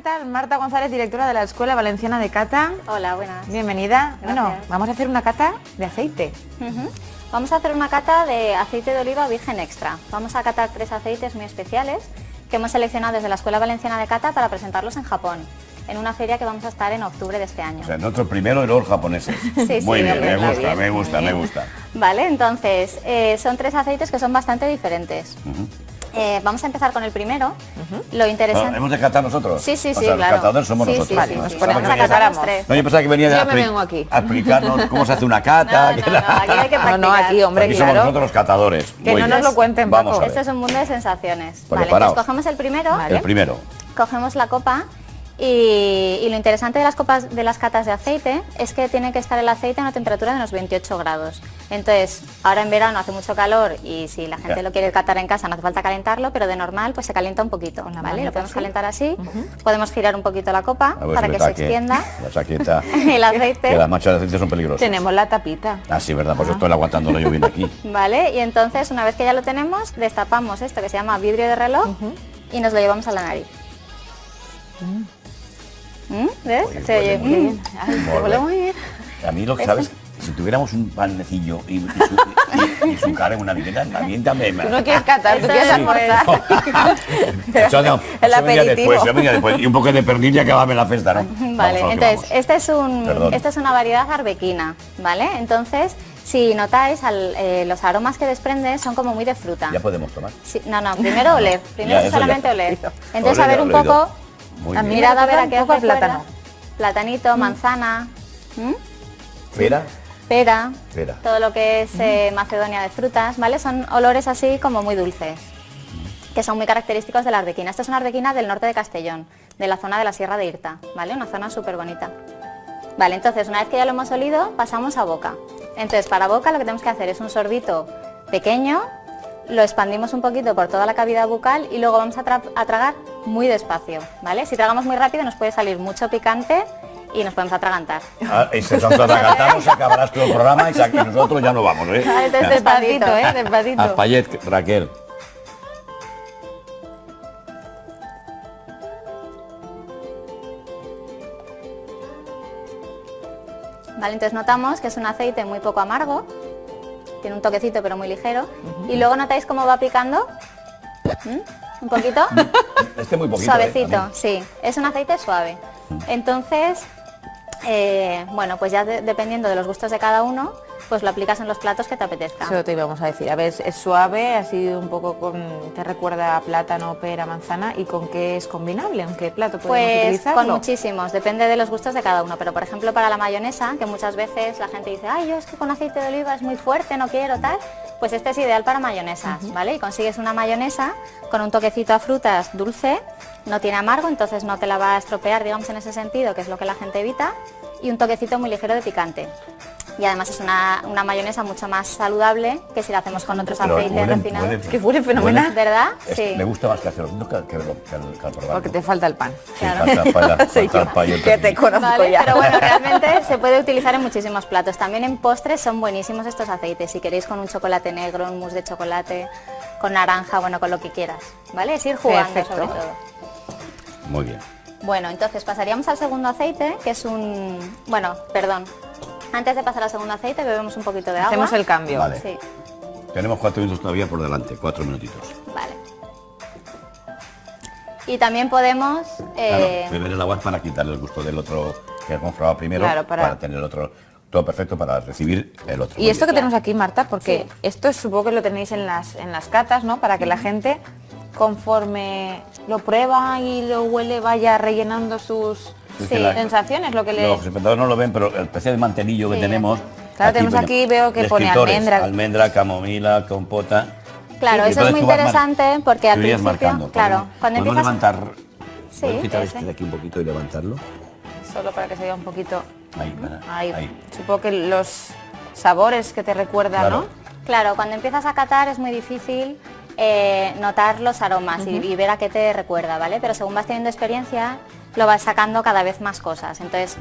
tal? Marta González, directora de la Escuela Valenciana de Cata. Hola, buenas. Bienvenida. Gracias. Bueno, vamos a hacer una cata de aceite. Vamos a hacer una cata de aceite de oliva virgen extra. Vamos a catar 3 aceites muy especiales que hemos seleccionado desde la Escuela Valenciana de Cata para presentarlos en Japón, en una feria que vamos a estar en octubre de este año. O sea, nosotros primero y luego los japoneses. Sí, muy bien, hombre, me gusta. Vale, entonces, son 3 aceites que son bastante diferentes. Vamos a empezar con el primero. Lo interesante... ¿Hemos de catar nosotros? Sí, O sea, claro. los catadores somos nosotros. Sí, Vale, sí, nos sí. ponemos Vamos a aquí, catar los paramos. 3. No, yo pensaba que venía Yo me vengo aquí. a explicarnos cómo se hace una cata. No, aquí hay que practicar. No, aquí, hombre, Aquí somos claro. nosotros los catadores. Que Muy no bien. nos lo cuenten, Vamos Paco. a ver. Este es un mundo de sensaciones. Pues Vale, preparaos. entonces cogemos el primero, Vale. El primero. cogemos la copa y lo interesante de las copas de las catas de aceite es que tiene que estar el aceite a una temperatura de unos 28 grados. Entonces, ahora en verano hace mucho calor y si la gente Ya. lo quiere catar en casa no hace falta calentarlo, pero de normal pues se calienta un poquito, Con la ¿vale? manita Lo podemos así. calentar así, podemos girar un poquito la copa A ver para si que me se saque extienda La chaqueta. el aceite. Que las manchas de aceite son peligrosas. Tenemos la tapita. Ah, sí, verdad, pues estoy aguantándolo yo bien aquí. Vale, y entonces una vez que ya lo tenemos, destapamos esto que se llama vidrio de reloj y nos lo llevamos a la nariz. ¿Ves? Oye, Se oye. huele muy bien. Ay, Muy huele bien. muy bien. A mí lo que sabes, si tuviéramos un panecillo y su cara en una vitrina, también también. Tú no quieres catar, tú Esto quieres es almorzar. Eso no, El eso venía aperitivo. después, eso venía después. Y un poco de pernil y acabame la fiesta, ¿no? Vale, Vamos a lo que entonces vamos. Perdón. esta es una variedad arbequina, ¿vale? Entonces, si notáis, los aromas que desprende son como muy de fruta. Ya podemos tomar. Sí, no, primero oler, primero Ya, eso solamente ya. oler. Entonces, a Oler, ver un oído. poco, Muy A mí bien. mirad a ver a un qué poco a os recuerda. plátano. Platanito, manzana, Mira, pera, Pera. todo lo que es Macedonia de frutas, ¿vale? Son olores así como muy dulces, que son muy característicos de la arbequina. Esta es una arbequina del norte de Castellón, de la zona de la Sierra de Irta, ¿vale? Una zona súper bonita. Vale, entonces una vez que ya lo hemos olido, pasamos a boca. Entonces para boca lo que tenemos que hacer es un sorbito pequeño, lo expandimos un poquito por toda la cavidad bucal y luego vamos a tragar muy despacio, ¿vale? Si tragamos muy rápido nos puede salir mucho picante y nos podemos atragantar. y si nos atragantamos, acabarás todo el programa y nosotros ya no vamos, ¿eh? Vale, entonces Despacito, despacito. despacito. Aspallet, Raquel. Vale, entonces notamos que es un aceite muy poco amargo, tiene un toquecito pero muy ligero, y luego notáis cómo va picando, un poquito, Este muy poquito. suavecito, también. sí, es un aceite suave. Entonces, bueno, pues ya dependiendo de los gustos de cada uno, pues lo aplicas en los platos que te apetezca. Eso te íbamos a decir. A ver, es suave, así un poco te recuerda a plátano, pera, manzana. ¿Y con qué es combinable? ¿En qué plato podemos Pues utilizarlo? con muchísimos, depende de los gustos de cada uno, pero por ejemplo para la mayonesa, que muchas veces la gente dice, ay, yo es que con aceite de oliva es muy fuerte, no quiero tal, pues este es ideal para mayonesas, ¿vale? Y consigues una mayonesa con un toquecito a frutas dulce, no tiene amargo, entonces no te la va a estropear, digamos, en ese sentido, que es lo que la gente evita, y un toquecito muy ligero de picante. Y además es una mayonesa mucho más saludable que si la hacemos con otros Pero aceites huele- refinados. huele- Es que huele fenomenal. ¿Verdad? Es- Sí. Me gusta más que hacerlo que al probar. Porque te falta el pan. Sí, falta el payo Que te técnico. conozco Vale, ya. pero bueno, realmente se puede utilizar en muchísimos platos. También en postres son buenísimos estos aceites. Si queréis con un chocolate negro, un mousse de chocolate, con naranja, bueno, con lo que quieras. ¿Vale? Es ir jugando Perfecto. sobre todo. Muy bien. Bueno, entonces pasaríamos al segundo aceite, que es un... Bueno, perdón. Antes de pasar al segundo aceite bebemos un poquito de agua. Hacemos el cambio. Vale. Sí, Tenemos 4 minutos todavía por delante, 4 minutitos. vale. Y también podemos... Claro, beber el agua es para quitarle el gusto del otro que hemos probado primero, Claro, para tener el otro todo perfecto para recibir el otro. Y Muy esto que bien. tenemos aquí, Marta, porque Sí. esto supongo que lo tenéis en las catas, ¿no? Para que la gente, conforme lo prueba y lo huele, vaya rellenando sus Sí, Sí. la- sensaciones, lo que le... Los espectadores no lo ven, pero el especie de mantelillo que Sí. tenemos... Claro, tenemos aquí, veo que pone descriptores, almendra. almendra, camomila, compota... Claro, Y eso es entonces muy tú vas interesante porque al tú irías principio... marcando. Claro, cuando ¿Podemos empiezas... levantar... Sí, ¿Puedes quitar ese. este de aquí un poquito y levantarlo? Solo para que se vea un poquito... Ahí, para, Ahí. Supongo que los sabores que te recuerda, Claro. ¿no? Claro, cuando empiezas a catar es muy difícil notar los aromas y ver a qué te recuerda, ¿vale? Pero según vas teniendo experiencia, lo vas sacando cada vez más cosas. Entonces,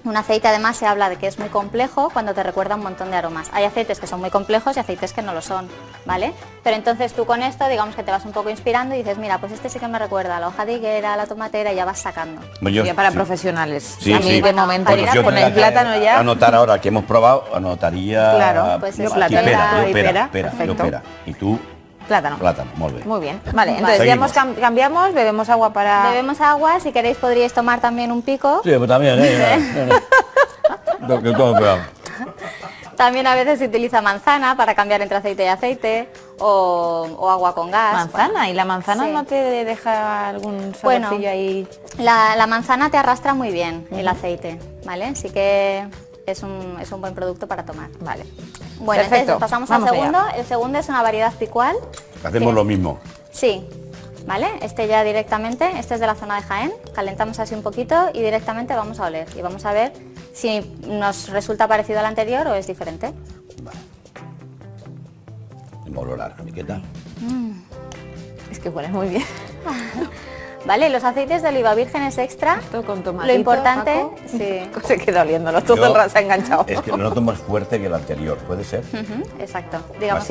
Un aceite además se habla de que es muy complejo cuando te recuerda un montón de aromas. Hay aceites que son muy complejos y aceites que no lo son, ¿vale? Pero entonces tú con esto, digamos que te vas un poco inspirando y dices, mira, pues este sí que me recuerda a la hoja de higuera, a la tomatera, y ya vas sacando. Ya para profesionales. Sí, a mí sí. de momento Bueno, si yo con tuviera el que plátano ya. anotar ahora que hemos probado, anotaría... Claro, pues yo eso, aquí, pera, pera, perfecto. pera. Y tú, Plátano. plátano, muy bien. Muy bien. Vale, entonces ya hemos cambiamos, bebemos agua para... Bebemos agua, si queréis podríais tomar también un pico. Sí, pues también, que todo cuidado. También a veces se utiliza manzana para cambiar entre aceite y aceite, o agua con gas. Manzana, ¿y la manzana Sí. no te deja algún Bueno, saborcillo ahí? La manzana te arrastra muy bien el aceite, ¿vale? Sí que es un buen producto para tomar. Vale. Bueno, Perfecto. entonces pasamos Vamos al segundo. allá. El segundo es una variedad picual. Hacemos lo mismo. Sí, ¿vale? Este ya directamente, este es de la zona de Jaén, calentamos así un poquito y directamente vamos a oler y vamos a ver si nos resulta parecido al anterior o es diferente. Vale. Vamos a olorar, Miqueta. Es que huele muy bien. ¿Vale? Los aceites de oliva vírgenes extra, Esto con lo tomatito, importante, Paco. sí, Se queda oliéndolo, todo el rato se ha enganchado. Es que lo noto más fuerte que el anterior, ¿puede ser? exacto, digamos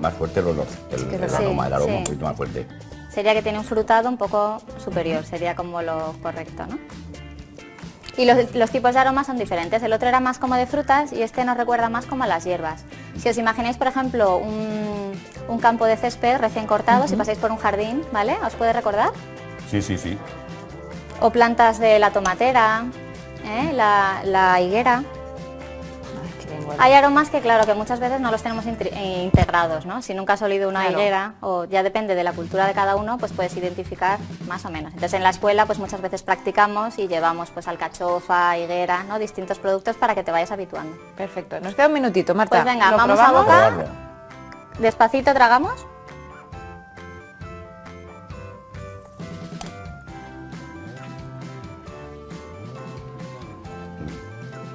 Más fuerte el olor, el aroma, el aroma sí. un poquito más fuerte. sería que tiene un frutado un poco superior, sería como lo correcto, ¿no? Y los tipos de aromas son diferentes, el otro era más como de frutas y este nos recuerda más como a las hierbas. Si os imagináis, por ejemplo, un campo de césped recién cortado, si pasáis por un jardín, ¿vale? ¿Os puede recordar? Sí, sí, sí. O plantas de la tomatera, la higuera. Ay, qué bien huele. Hay aromas que claro, que muchas veces no los tenemos integrados, ¿no? Si nunca has olido una Claro. higuera, o ya depende de la cultura de cada uno, pues puedes identificar más o menos. Entonces en la escuela pues muchas veces practicamos y llevamos pues alcachofa, higuera, ¿no? Distintos productos para que te vayas habituando. Perfecto. Nos queda un minutito, Marta. Pues venga, ¿Lo vamos a probamos? boca. Probarlo. Despacito tragamos.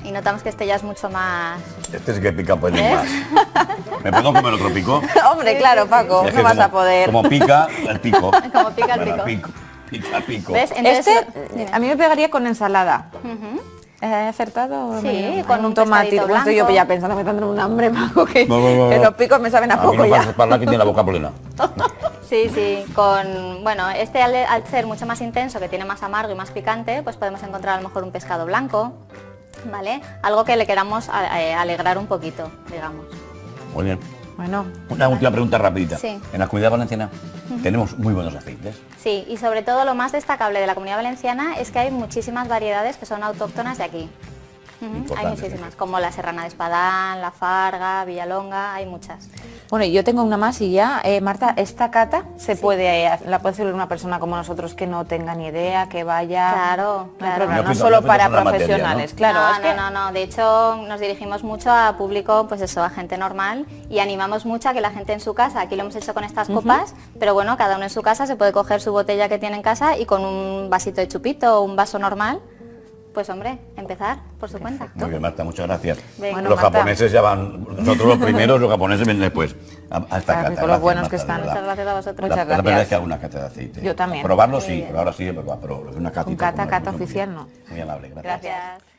Y notamos que este ya es mucho más... Este sí que pica pues más. ¿Me puedo comer otro pico? Hombre, claro, Paco, Es que no vas como- a poder. Como pica el pico. Como pica el Bueno, pico. Pica el pico. ¿Ves? Entonces, Este a mí me pegaría con ensalada. Ujú. ¿He acertado? Sí, Hay con un tomatito. pescadito Bueno, estoy yo blanco. ya pensando, me tendré un hambre, Paco, que, No. que los picos me saben a A mí poco no ya. pasa para que tiene la boca plena. Sí, sí, bueno, este al ser mucho más intenso, que tiene más amargo y más picante, pues podemos encontrar a lo mejor un pescado blanco, ¿vale? Algo que le queramos alegrar un poquito, digamos. Muy bien. Bueno, Una última pregunta rapidita. Sí. En la Comunidad Valenciana tenemos muy buenos aceites. Sí, y sobre todo lo más destacable de la Comunidad Valenciana es que hay muchísimas variedades que son autóctonas de aquí. Hay Importante, muchísimas, sí. como la Serrana de Espadán, la Farga, Villalonga, hay muchas. bueno, yo tengo una más y ya, Marta, esta cata la puede hacer una persona como nosotros que no tenga ni idea, que vaya... Claro, No hay claro. problema, No no fui- solo no fui para sobre la materia, profesionales, ¿no? claro. no, es que no, de hecho nos dirigimos mucho a público, pues eso, a gente normal y animamos mucho a que la gente en su casa, aquí lo hemos hecho con estas copas, pero bueno, cada uno en su casa se puede coger su botella que tiene en casa y con un vasito de chupito o un vaso normal, pues hombre, empezar por su cuenta. Muy bien, Marta, muchas gracias. Venga. Bueno, Los Marta. japoneses ya van, nosotros los primeros, los japoneses vienen después. A esta Claro, cata. con los buenos que Marta, de están. verdad. Muchas gracias a vosotros. Muchas La primera gracias. vez que hago una cata de aceite. Yo también. Probarlo Muy sí, bien. pero ahora sí, pero una catita. Un cata como es cata muy oficial bien. no. Muy amable, gracias. Gracias.